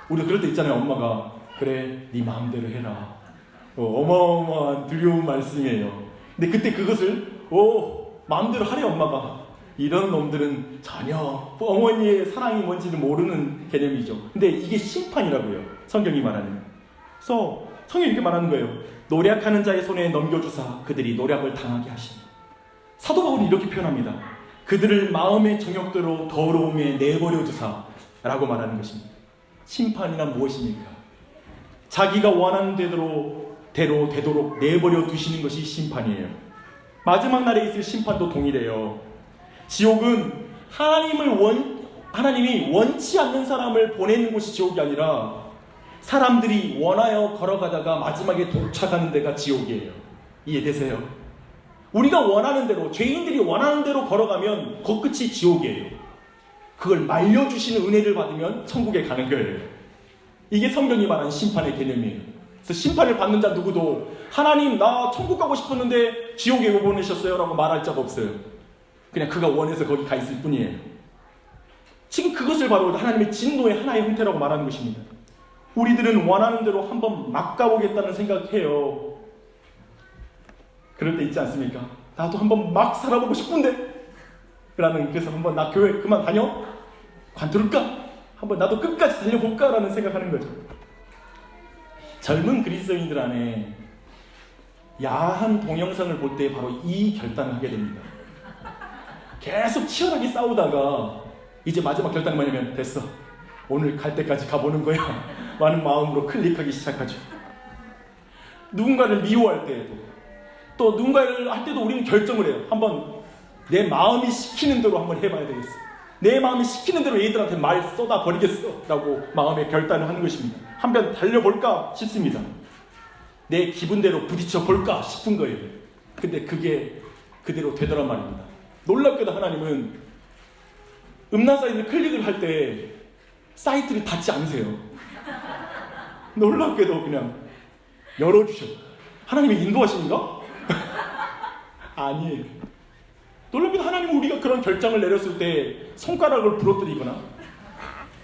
우리 그럴 때 있잖아요. 엄마가 그래, 네 마음대로 해라. 어마어마한 두려운 말씀이에요. 근데 그때 그것을 마음대로 하래 엄마가. 이런 놈들은 전혀 어머니의 사랑이 뭔지는 모르는 개념이죠. 근데 이게 심판이라고요. 성경이 말하는. 그래서 성경이 이렇게 말하는 거예요. 노략하는 자의 손에 넘겨주사 그들이 노략을 당하게 하시니. 사도 바울이 이렇게 표현합니다. 그들을 마음의 정욕대로 더러움에 내버려 두사 라고 말하는 것입니다. 심판이란 무엇입니까? 자기가 원하는 대로 되도록 내버려 두시는 것이 심판이에요. 마지막 날에 있을 심판도 동일해요. 지옥은 하나님이 원치 않는 사람을 보내는 곳이 지옥이 아니라 사람들이 원하여 걸어가다가 마지막에 도착하는 데가 지옥이에요. 이해되세요? 우리가 원하는 대로, 죄인들이 원하는 대로 걸어가면 그 끝이 지옥이에요. 그걸 말려주시는 은혜를 받으면 천국에 가는 거예요. 이게 성경이 말하는 심판의 개념이에요. 그래서 심판을 받는 자 누구도 하나님 나 천국 가고 싶었는데 지옥에 왜 보내셨어요? 라고 말할 자가 없어요. 그냥 그가 원해서 거기 가 있을 뿐이에요. 지금 그것을 바로 하나님의 진노의 하나의 형태라고 말하는 것입니다. 우리들은 원하는 대로 한번 막 가보겠다는 생각해요. 그럴 때 있지 않습니까? 나도 한번 막 살아보고 싶은데 그래서 한번 나 교회 그만 다녀? 관두를까? 한번 나도 끝까지 달려볼까? 라는 생각하는 거죠. 젊은 그리스도인들 안에 야한 동영상을 볼 때 바로 이 결단을 하게 됩니다. 계속 치열하게 싸우다가 이제 마지막 결단이 뭐냐면 됐어, 오늘 갈 때까지 가보는 거야 라는 마음으로 클릭하기 시작하죠. 누군가를 미워할 때에도 또 누군가를 할 때도 우리는 결정을 해요. 한번 내 마음이 시키는 대로 한번 해봐야 되겠어. 내 마음이 시키는 대로 얘들한테 말 쏟아버리겠어 라고 마음의 결단을 하는 것입니다. 한번 달려볼까 싶습니다. 내 기분대로 부딪혀볼까 싶은 거예요. 근데 그게 그대로 되더란 말입니다. 놀랍게도 하나님은 음란 사이트를 클릭을 할 때 사이트를 닫지 않으세요. 놀랍게도 그냥 열어주셔. 하나님이 인도하십니까? 아니에요. 놀랍게도 하나님은 우리가 그런 결정을 내렸을 때 손가락을 부러뜨리거나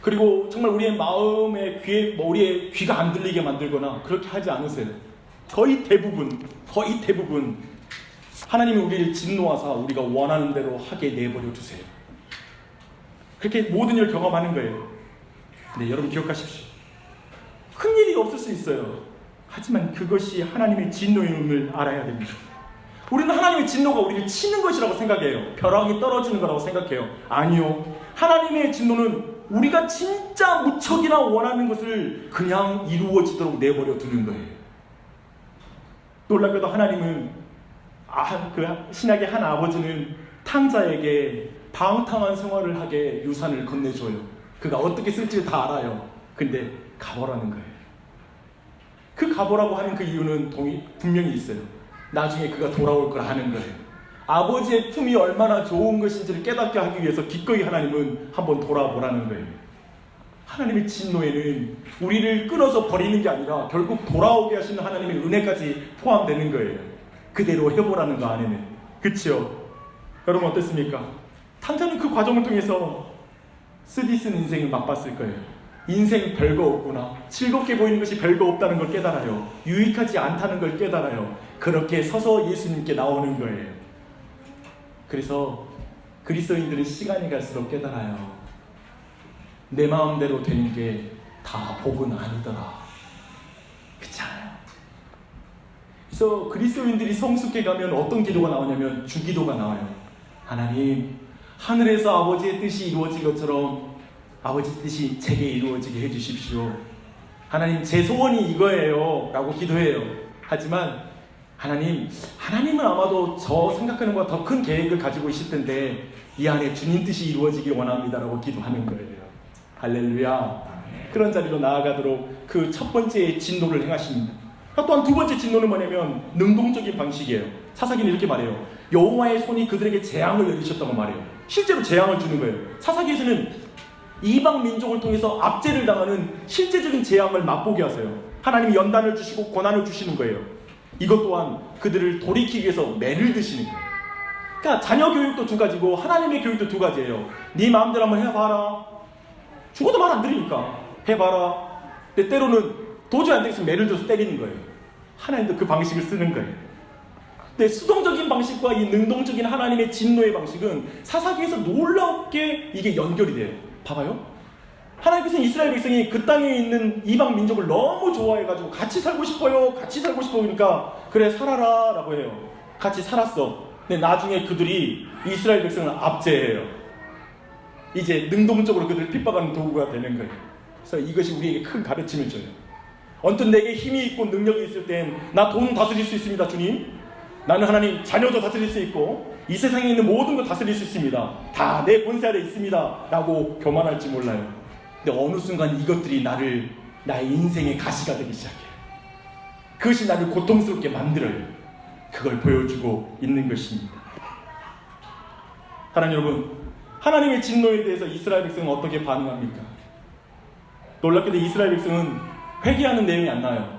그리고 정말 우리의 마음의 귀에 우리의 귀가 안 들리게 만들거나 그렇게 하지 않으세요. 거의 대부분 하나님이 우리를 진노하사 우리가 원하는 대로 하게 내버려 두세요. 그렇게 모든 일을 경험하는 거예요. 근데 여러분 기억하십시오. 큰일이 없을 수 있어요. 하지만 그것이 하나님의 진노임을 알아야 됩니다. 우리는 하나님의 진노가 우리를 치는 것이라고 생각해요. 벼락이 떨어지는 거라고 생각해요. 아니요. 하나님의 진노는 우리가 진짜 무척이나 원하는 것을 그냥 이루어지도록 내버려 두는 거예요. 놀랍게도 하나님은 그 신약의 한 아버지는 탕자에게 방탕한 생활을 하게 유산을 건네줘요. 그가 어떻게 쓸지를 다 알아요. 근데 가보라는 거예요. 그 가보라고 하는 그 이유는 분명히 있어요. 나중에 그가 돌아올 걸 아는 거예요. 아버지의 품이 얼마나 좋은 것인지를 깨닫게 하기 위해서 기꺼이 하나님은 한번 돌아보라는 거예요. 하나님의 진노에는 우리를 끊어서 버리는 게 아니라 결국 돌아오게 하시는 하나님의 은혜까지 포함되는 거예요. 그대로 해보라는 거 안에는. 그렇죠? 여러분 어땠습니까? 탕자는 그 과정을 통해서 쓰디쓴 인생을 맛봤을 거예요. 인생 별거 없구나. 즐겁게 보이는 것이 별거 없다는 걸 깨달아요. 유익하지 않다는 걸 깨달아요. 그렇게 서서 예수님께 나오는 거예요. 그래서 그리스도인들은 시간이 갈수록 깨달아요. 내 마음대로 되는 게 다 복은 아니더라. 그렇지 않아요? 그래서 그리스도인들이 성숙해 가면 어떤 기도가 나오냐면 주기도가 나와요. 하나님, 하늘에서 아버지의 뜻이 이루어진 것처럼 아버지 뜻이 제게 이루어지게 해주십시오. 하나님, 제 소원이 이거예요 라고 기도해요. 하지만 하나님은 아마도 저 생각하는 것보다 더 큰 계획을 가지고 있을 텐데 이 안에 주님 뜻이 이루어지길 원합니다 라고 기도하는 거예요. 할렐루야. 그런 자리로 나아가도록 그 첫 번째 진노를 행하십니다. 또한 두 번째 진노는 뭐냐면 능동적인 방식이에요. 사사기는 이렇게 말해요. 여호와의 손이 그들에게 재앙을 내리셨다고 말해요. 실제로 재앙을 주는 거예요. 사사기에서는 이방 민족을 통해서 압제를 당하는 실제적인 재앙을 맛보게 하세요. 하나님이 연단을 주시고 고난을 주시는 거예요. 이것 또한 그들을 돌이키기 위해서 매를 드시는 거예요. 그러니까 자녀 교육도 두 가지고 하나님의 교육도 두 가지예요. 네 마음대로 한번 해봐라. 죽어도 말 안 들으니까 해봐라. 근데 때로는 도저히 안 되겠으면 매를 들어서 때리는 거예요. 하나님도 그 방식을 쓰는 거예요. 근데 수동적인 방식과 이 능동적인 하나님의 진노의 방식은 사사기에서 놀랍게 이게 연결이 돼요. 봐봐요. 하나님께서는 이스라엘 백성이 그 땅에 있는 이방 민족을 너무 좋아해가지고 같이 살고 싶어요. 같이 살고 싶어. 그러니까 그래 살아라 라고 해요. 같이 살았어. 근데 나중에 그들이 이스라엘 백성을 압제해요. 이제 능동적으로 그들을 핍박하는 도구가 되는 거예요. 그래서 이것이 우리에게 큰 가르침을 줘요. 언뜻 내게 힘이 있고 능력이 있을 땐 나 돈 다스릴 수 있습니다 주님. 나는 하나님 자녀도 다스릴 수 있고 이 세상에 있는 모든 걸 다스릴 수 있습니다. 다 내 권세 아래 있습니다 라고 교만할지 몰라요. 근데 어느 순간 이것들이 나의 인생의 가시가 되기 시작해요. 그것이 나를 고통스럽게 만들어요. 그걸 보여주고 있는 것입니다. 사랑하는 여러분, 하나님의 진노에 대해서 이스라엘 백성은 어떻게 반응합니까? 놀랍게도 이스라엘 백성은 회개하는 내용이 안 나와요.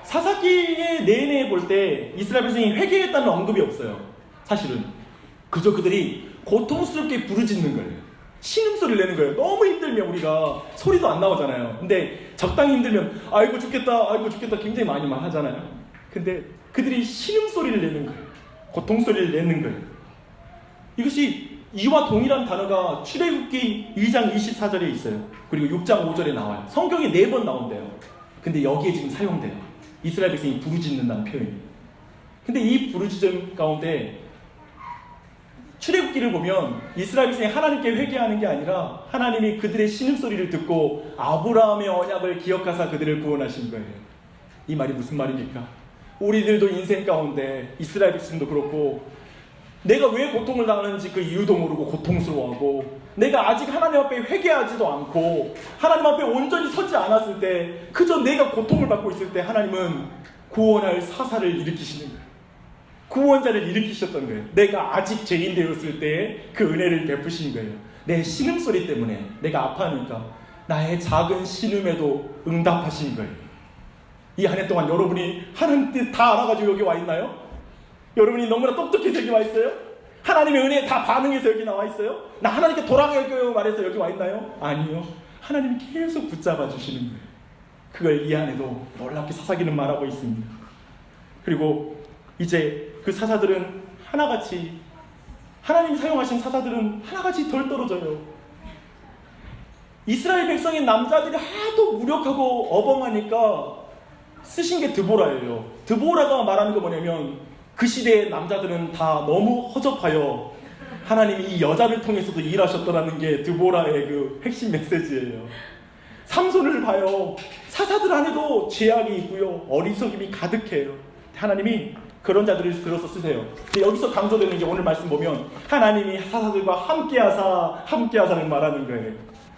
사사기의 내내 볼 때 이스라엘 백성이 회개했다는 언급이 없어요. 사실은 그저 그들이 고통스럽게 부르짖는 거예요. 신음소리를 내는 거예요. 너무 힘들면 우리가 소리도 안 나오잖아요. 근데 적당히 힘들면 아이고 죽겠다 굉장히 많이 하잖아요. 근데 그들이 신음소리를 내는 거예요. 고통소리를 내는 거예요. 이것이 이와 동일한 단어가 출애굽기 2장 24절에 있어요. 그리고 6장 5절에 나와요. 성경에 4번 나온대요. 근데 여기에 지금 사용돼요. 이스라엘 백성이 부르짖는다는 표현이. 근데 이 부르짖음 가운데 출애굽기를 보면 이스라엘 백성이 하나님께 회개하는 게 아니라 하나님이 그들의 신음소리를 듣고 아브라함의 언약을 기억하사 그들을 구원하신 거예요. 이 말이 무슨 말입니까? 우리들도 인생 가운데 이스라엘 백성도 그렇고 내가 왜 고통을 당하는지 그 이유도 모르고 고통스러워하고 내가 아직 하나님 앞에 회개하지도 않고 하나님 앞에 온전히 서지 않았을 때 그저 내가 고통을 받고 있을 때 하나님은 구원할 사사를 일으키시는 거예요. 구원자를 일으키셨던 거예요. 내가 아직 죄인 되었을 때에 그 은혜를 베푸신 거예요. 내 신음소리 때문에 내가 아파하니까 나의 작은 신음에도 응답하신 거예요. 이 한 해 동안 여러분이 하나님 뜻 다 알아가지고 여기 와 있나요? 여러분이 너무나 똑똑해서 여기 와 있어요? 하나님의 은혜에 다 반응해서 여기 나와 있어요? 나 하나님께 돌아갈 거예요 말해서 여기 와 있나요? 아니요. 하나님이 계속 붙잡아 주시는 거예요. 그걸 이 안에도 놀랍게 사사기는 말하고 있습니다. 그리고 이제 그 사사들은 하나같이 하나님이 사용하신 사사들은 하나같이 덜 떨어져요. 이스라엘 백성인 남자들이 하도 무력하고 어벙하니까 쓰신 게 드보라예요. 드보라가 말하는 게 뭐냐면 그 시대의 남자들은 다 너무 허접하여 하나님이 이 여자를 통해서도 일하셨더라는 게 드보라의 그 핵심 메시지예요. 삼손을 봐요. 사사들 안에도 죄악이 있고요. 어리석임이 가득해요. 하나님이 그런 자들을 들어서 쓰세요. 근데 여기서 강조되는 게 오늘 말씀 보면 하나님이 사사들과 함께하사를 말하는 거예요.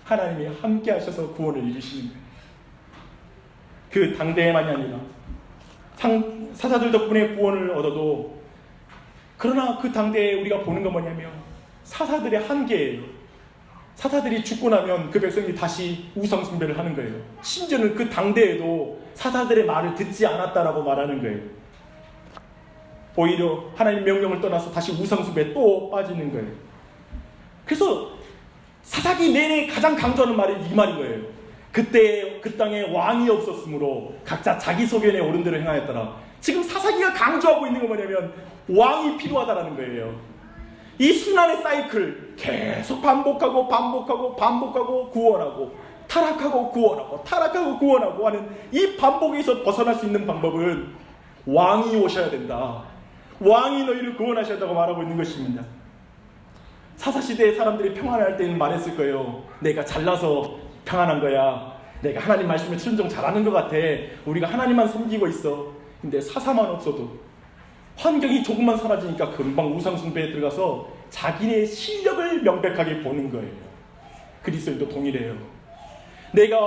하나님이 함께하셔서 구원을 이루시는 거예요. 그 당대만이 아니라 사사들 덕분에 구원을 얻어도, 그러나 그 당대에 우리가 보는 건 뭐냐면 사사들의 한계예요. 사사들이 죽고 나면 그 백성이 다시 우상숭배를 하는 거예요. 심지어는 그 당대에도 사사들의 말을 듣지 않았다라고 말하는 거예요. 오히려 하나님 명령을 떠나서 다시 우상숭배에 또 빠지는 거예요. 그래서 사사기 내내 가장 강조하는 말이 이 말인 거예요. 그때 그 땅에 왕이 없었으므로 각자 자기 소견에 옳은 대로 행하였더라. 지금 사사기가 강조하고 있는 건 뭐냐면 왕이 필요하다라는 거예요. 이 순환의 사이클 계속 반복하고 구원하고 타락하고 구원하고 하는 이 반복에서 벗어날 수 있는 방법은 왕이 오셔야 된다. 왕이 너희를 구원하셔야 한다고 말하고 있는 것입니다. 사사시대의 사람들이 평안할 때는 말했을 거예요. 내가 잘나서 평안한 거야. 내가 하나님 말씀에 순종 잘하는 것 같아. 우리가 하나님만 섬기고 있어. 근데 사사만 없어도 환경이 조금만 사라지니까 금방 우상숭배에 들어가서 자기네 실력을 명백하게 보는 거예요. 그리스도인도 동일해요. 내가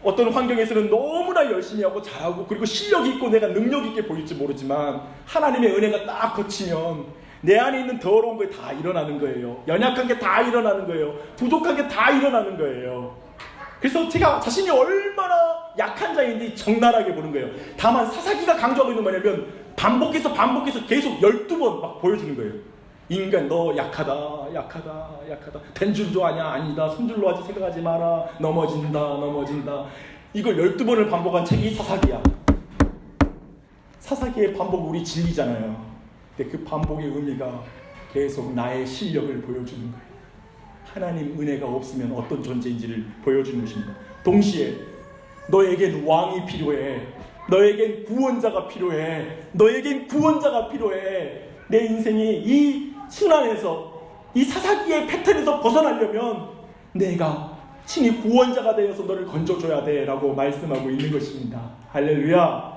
어떤 환경에서는 너무나 열심히 하고 잘하고 그리고 실력이 있고 내가 능력 있게 보일지 모르지만 하나님의 은혜가 딱 거치면 내 안에 있는 더러운 게 다 일어나는 거예요. 연약한 게 다 일어나는 거예요. 부족한 게 다 일어나는 거예요. 그래서 제가 자신이 얼마나 약한 자인지 적나라하게 보는 거예요. 다만 사사기가 강조하고 있는 뭐냐면 반복해서 계속 12번 막 보여주는 거예요. 인간 너 약하다. 된 줄도 아냐. 아니다. 손줄로 하지 생각하지 마라. 넘어진다. 이걸 12번을 반복한 책이 사사기야. 사사기의 반복 우리 진리잖아요. 근데 그 반복의 의미가 계속 나의 실력을 보여주는 거예요. 하나님 은혜가 없으면 어떤 존재인지를 보여주는 것입니다. 동시에 너에겐 왕이 필요해. 너에겐 구원자가 필요해. 내 인생이 이 순환에서 이 사사기의 패턴에서 벗어나려면 내가 친히 구원자가 되어서 너를 건져줘야 돼 라고 말씀하고 있는 것입니다. 할렐루야.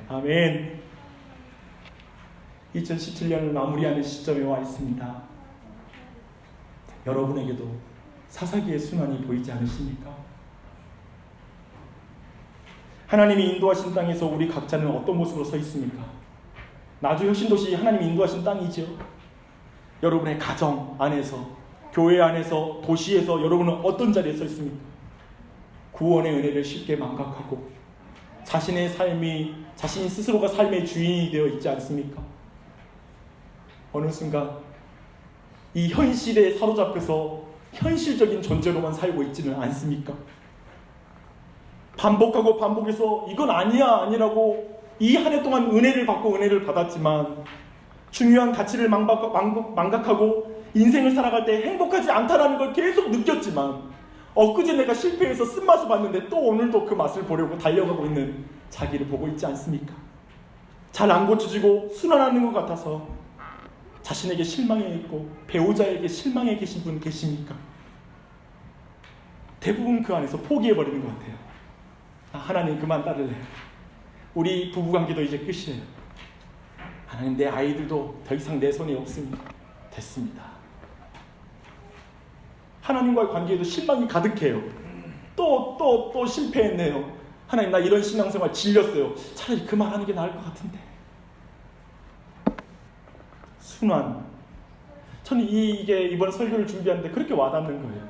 아멘. 2017년을 마무리하는 시점에 와 있습니다. 여러분에게도 사사기의 순환이 보이지 않으십니까? 하나님이 인도하신 땅에서 우리 각자는 어떤 모습으로 서 있습니까? 나주 혁신도시 하나님이 인도하신 땅이죠. 여러분의 가정 안에서, 교회 안에서, 도시에서 여러분은 어떤 자리에 서 있습니까? 구원의 은혜를 쉽게 망각하고 자신의 삶이, 자신 스스로가 삶의 주인이 되어 있지 않습니까? 어느 순간 이 현실에 사로잡혀서 현실적인 존재로만 살고 있지는 않습니까? 반복해서 이건 아니라고 이 한 해 동안 은혜를 받고 은혜를 받았지만 중요한 가치를 망각하고 인생을 살아갈 때 행복하지 않다라는 걸 계속 느꼈지만 엊그제 내가 실패해서 쓴맛을 봤는데 또 오늘도 그 맛을 보려고 달려가고 있는 자기를 보고 있지 않습니까? 잘 안 고쳐지고 순환하는 것 같아서 자신에게 실망해 있고 배우자에게 실망해 계신 분 계십니까? 대부분 그 안에서 포기해버리는 것 같아요. 하나님 그만 따를래요. 우리 부부관계도 이제 끝이에요. 하나님 내 아이들도 더 이상 내 손에 없습니다. 됐습니다. 하나님과의 관계에도 실망이 가득해요. 또 실패했네요. 하나님 나 이런 신앙생활 질렸어요. 차라리 그만하는 게 나을 것 같은데. 순환. 저는 이게 이번 설교를 준비하는데 그렇게 와닿는 거예요.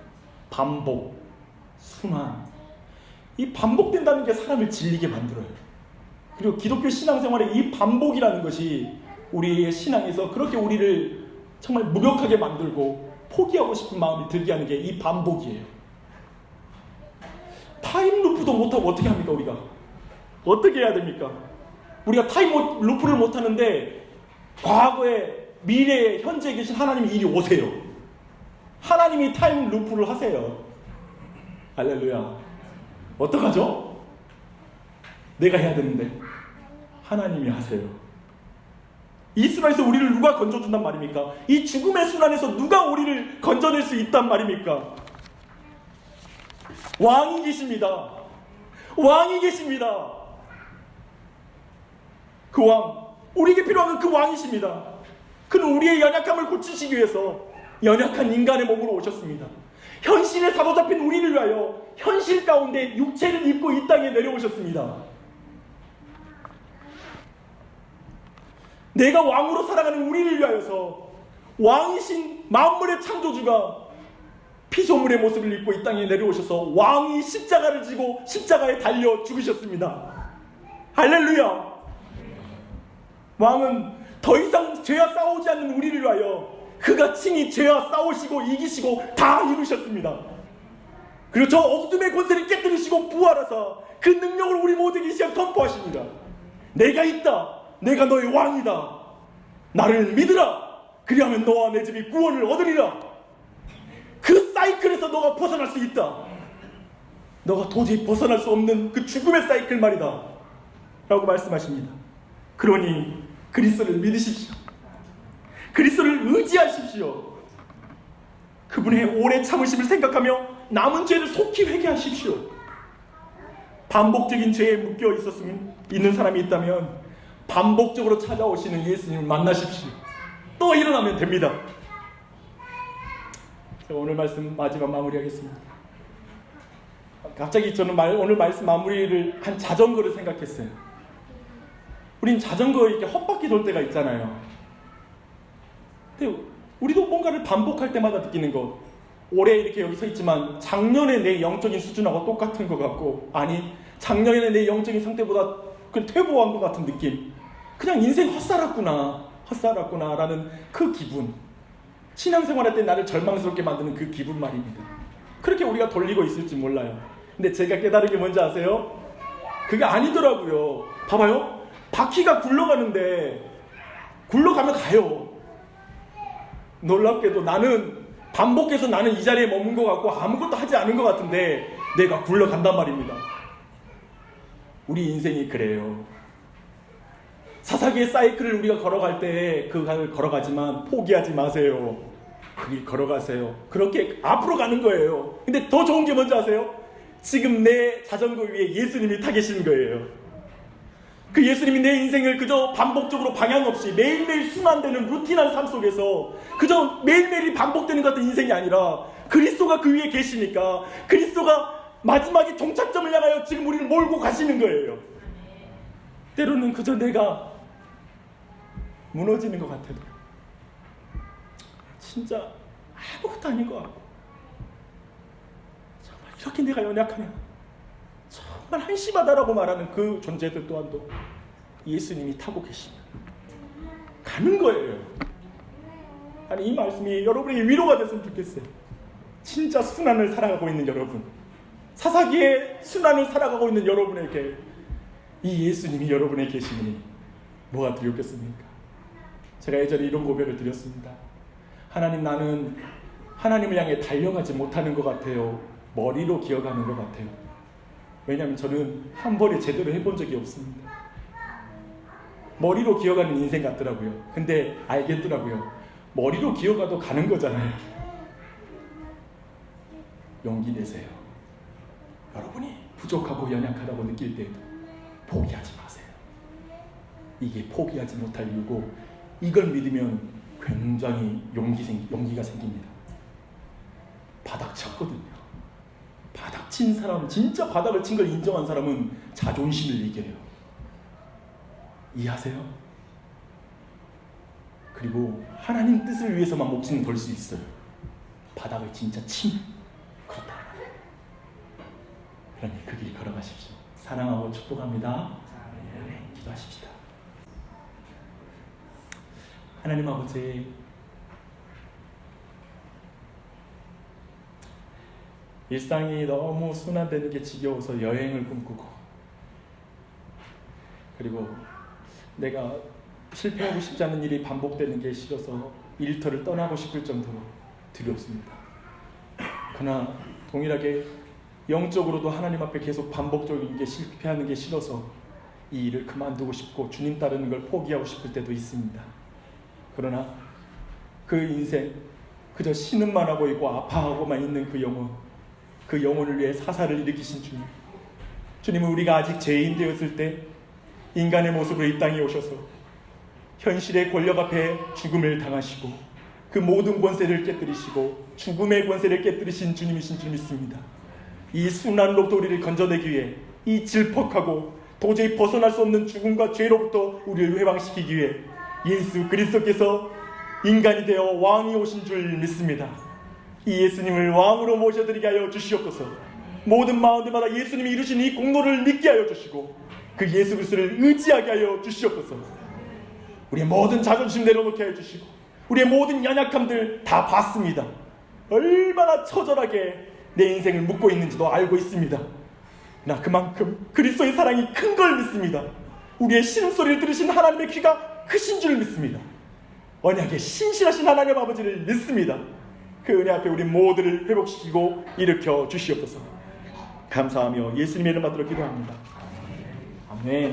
반복, 순환. 이 반복된다는 게 사람을 질리게 만들어요. 그리고 기독교 신앙생활의 이 반복이라는 것이 우리의 신앙에서 그렇게 우리를 정말 무력하게 만들고 포기하고 싶은 마음이 들게 하는 게 이 반복이에요. 타임루프도 못하고 어떻게 합니까 우리가? 어떻게 해야 됩니까? 우리가 타임루프를 못하는데 과거에, 미래에, 현재에 계신 하나님이 이리 오세요. 하나님이 타임루프를 하세요. 할렐루야. 어떡하죠? 내가 해야 되는데 하나님이 하세요. 이 순환에서 우리를 누가 건져준단 말입니까? 이 죽음의 순환에서 누가 우리를 건져낼 수 있단 말입니까? 왕이 계십니다. 왕이 계십니다. 그 왕, 우리에게 필요한 그 왕이십니다. 그는 우리의 연약함을 고치시기 위해서 연약한 인간의 몸으로 오셨습니다. 현실에 사로잡힌 우리를 위하여 현실 가운데 육체를 입고 이 땅에 내려오셨습니다. 내가 왕으로 살아가는 우리를 위하여서 왕이신 만물의 창조주가 피조물의 모습을 입고 이 땅에 내려오셔서 왕이 십자가를 지고 십자가에 달려 죽으셨습니다. 할렐루야. 왕은 더 이상 죄와 싸우지 않는 우리를 위하여 그가 친히 죄와 싸우시고 이기시고 다 이루셨습니다. 그리고 저 어둠의 권세를 깨뜨리시고 부활하사 그 능력을 우리 모두에게 시작 선포하십니다. 내가 있다. 내가 너의 왕이다. 나를 믿으라. 그리하면 너와 내 집이 구원을 얻으리라. 그 사이클에서 너가 벗어날 수 있다. 너가 도저히 벗어날 수 없는 그 죽음의 사이클 말이다 라고 말씀하십니다. 그러니 그리스도를 믿으십시오. 그리스도를 의지하십시오. 그분의 오래 참으심을 생각하며 남은 죄를 속히 회개하십시오. 반복적인 죄에 묶여 있는 사람이 있다면 반복적으로 찾아오시는 예수님을 만나십시오. 또 일어나면 됩니다. 제가 오늘 말씀 마지막 마무리하겠습니다. 갑자기 저는 오늘 말씀 마무리를 한 자전거를 생각했어요. 우린 자전거 이렇게 헛바퀴 돌 때가 있잖아요. 근데 우리도 뭔가를 반복할 때마다 느끼는 것, 올해 이렇게 여기 서 있지만 작년에 내 영적인 수준하고 똑같은 것 같고, 아니 작년에 내 영적인 상태보다 그냥 퇴보한 것 같은 느낌, 그냥 인생 헛살았구나 라는 그 기분, 신앙생활할 때 나를 절망스럽게 만드는 그 기분 말입니다. 그렇게 우리가 돌리고 있을지 몰라요. 근데 제가 깨달은 게 뭔지 아세요? 그게 아니더라고요. 봐봐요, 바퀴가 굴러가는데 굴러가면 가요. 놀랍게도 나는 반복해서 나는 이 자리에 머문 것 같고 아무것도 하지 않은 것 같은데 내가 굴러간단 말입니다. 우리 인생이 그래요. 사사기의 사이클을 우리가 걸어갈 때 그 길을 걸어가지만 포기하지 마세요. 그 길 걸어가세요. 그렇게 앞으로 가는 거예요. 근데 더 좋은 게 뭔지 아세요? 지금 내 자전거 위에 예수님이 타 계시는 거예요. 그 예수님이 내 인생을 그저 반복적으로 방향 없이 매일매일 순환되는 루틴한 삶 속에서 그저 매일매일이 반복되는 것 같은 인생이 아니라 그리스도가 그 위에 계시니까 그리스도가 마지막에 종착점을 향하여 지금 우리를 몰고 가시는 거예요. 때로는 그저 내가 무너지는 것 같아도 진짜 아무것도 아닌 것 같고 정말 이렇게 내가 연약하냐, 정말 한심하다라고 말하는 그 존재들 또한도 예수님이 타고 계시면 가는 거예요. 아니 이 말씀이 여러분에게 위로가 됐으면 좋겠어요. 진짜 순환을 살아가고 있는 여러분, 사사기의 순환을 살아가고 있는 여러분에게 이 예수님이 여러분에 계시니 뭐가 두렵겠습니까? 제가 예전에 이런 고백을 드렸습니다. 하나님, 나는 하나님을 향해 달려가지 못하는 것 같아요. 머리로 기어가는 것 같아요. 왜냐하면 저는 한 번에 제대로 해본 적이 없습니다. 머리로 기어가는 인생 같더라고요. 근데 알겠더라고요. 머리로 기어가도 가는 거잖아요. 용기 내세요. 여러분이 부족하고 연약하다고 느낄 때에도 포기하지 마세요. 이게 포기하지 못할 이유고, 이걸 믿으면 굉장히 용기가 생깁니다. 바닥 쳤거든요. 바닥 친 사람, 진짜 바닥을 친 걸 인정한 사람은 자존심을 이겨요. 이해하세요? 그리고 하나님 뜻을 위해서만 목숨을 걸 수 있어요. 바닥을 진짜 치면 그렇다. 그러니 그 길 걸어가십시오. 사랑하고 축복합니다. 네, 기도하십시다. 하나님 아버지, 일상이 너무 순환되는 게 지겨워서 여행을 꿈꾸고, 그리고 내가 실패하고 싶지 않은 일이 반복되는 게 싫어서 일터를 떠나고 싶을 정도로 두렵습니다. 그러나 동일하게 영적으로도 하나님 앞에 계속 반복적인 게 실패하는 게 싫어서 이 일을 그만두고 싶고 주님 따르는 걸 포기하고 싶을 때도 있습니다. 그러나 그 인생 그저 신음만 하고 있고 아파하고만 있는 그 영혼을 위해 사사를 일으키신 주님은 우리가 아직 죄인 되었을 때 인간의 모습으로 이 땅에 오셔서 현실의 권력 앞에 죽음을 당하시고 그 모든 권세를 깨뜨리시고 죽음의 권세를 깨뜨리신 주님이신 줄 믿습니다. 이 순환로부터 우리를 건져내기 위해 이 질퍽하고 도저히 벗어날 수 없는 죽음과 죄로부터 우리를 해방시키기 위해 예수 그리스도께서 인간이 되어 왕이 오신 줄 믿습니다. 이 예수님을 왕으로 모셔드리게 하여 주시옵소서. 모든 마음들마다 예수님이 이루신 이 공로를 믿게 하여 주시고 그 예수 그리스도를 의지하게 하여 주시옵소서. 우리의 모든 자존심 내려놓게 하여 주시고 우리의 모든 연약함들 다 봤습니다. 얼마나 처절하게 내 인생을 묻고 있는지도 알고 있습니다. 나 그만큼 그리스도의 사랑이 큰 걸 믿습니다. 우리의 신음소리를 들으신 하나님의 귀가 크신 줄 믿습니다. 언약에 신실하신 하나님 아버지를 믿습니다. 그 은혜 앞에 우리 모두를 회복시키고 일으켜 주시옵소서. 감사하며 예수님의 이름 받들어 기도합니다. 아멘.